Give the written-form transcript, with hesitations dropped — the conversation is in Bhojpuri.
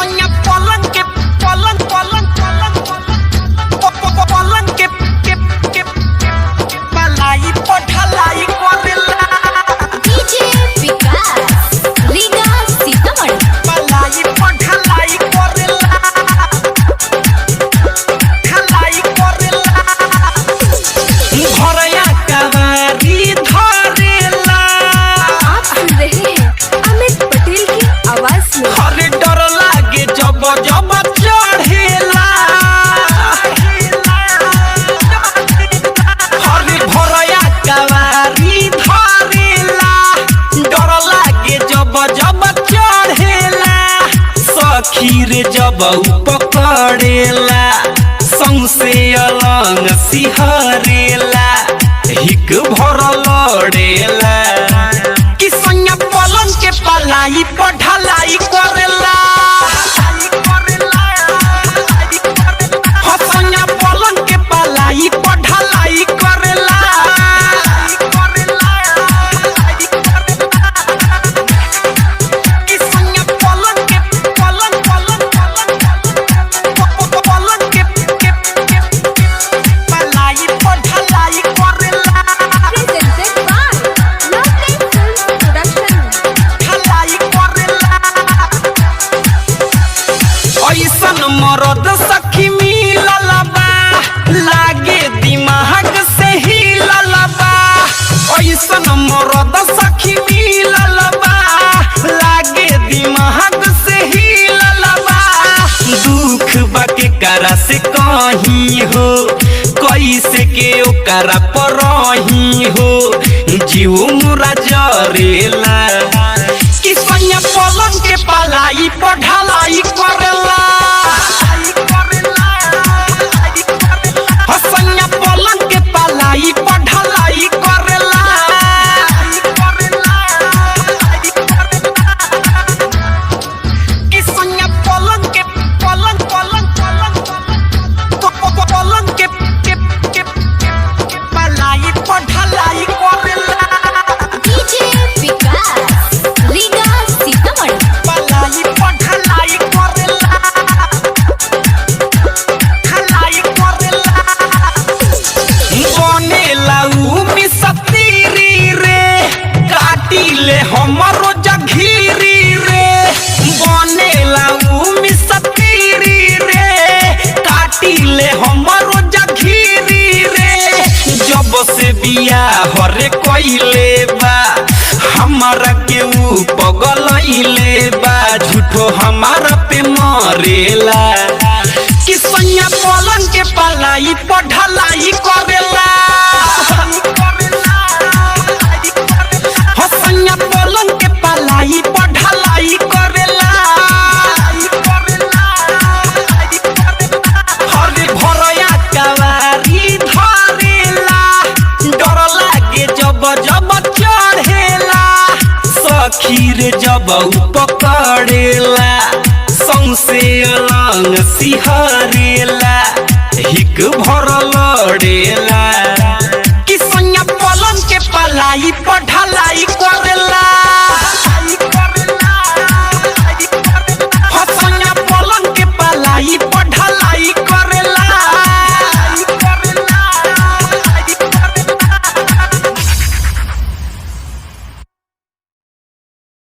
सोनिया पलंग के पलंग पलंग पलंग के पलाई पढ़लाई करेला डीजे विकास लीगा सीतामढ़ी पलाई पढ़लाई करेला ढलाई करेला घरया कवारी धरेला। आप सुन रहे हैं अमित पटेल की आवाज में। हरे डर लागे जब जब चढ़ेला हरे भरया कवारी धरेला डर लागे जब जब चढ़ेला सखी रे जब पकड़ेला सौंसे अलंग सिहरेला हिक भर लड़ेला कि सोनिया पलंग के पलाई पढ़लाई करेला सोनिया पलंग के पलाई पढ़लाई करेला कि सोनिया पलंग के पलंग पलंग पलंग के पलाई पढ़लाई करेला Presented by Lovely Films Production। ढलाई करेला ऐसन मरद सखी मिलल बा लागे दिमाग से हिलल बा ऐसन मरद सखी मिलल बा लागे दिमाग से हिलल बा दुख बाके करा से कहीं हो कैसे के ओकरा परही हो जीव मुरा जरेला कि सोनिया पलंग के पलाई पढ़लाई करेला सोनिया पलंग के पलाई पढ़लाई करेला कि सोनिया पलंग के पलंग पलंग पलंग के पलाई पढ़लाई करेला डीजे विकास लीगा सीतामढ़ी पलाई पढ़लाई करेला ढलाई करेला बनेला उ मिसतीरी रे काटिले हमरो जघीरी रे बनेला उ मिसतीरी रे काटिले हमरो जघीरी रे जब से बिया हरे कोइले बा हमारा के उ पगलइले बा झूठो हमारा पे मरेला कि सोनिया पलंग के पलाई पढ़लाई करेला सोनिया पलंग के पलाई पढ़लाई करेला हरे भरया कवारी धरेला डर लागे जब जब चढ़ेला सखी रे जब पकड़ेला सौंसे अलंग सिहरेला हिक भर लड़ेला कि सोनिया पलंग के पलाई पढ़लाई करे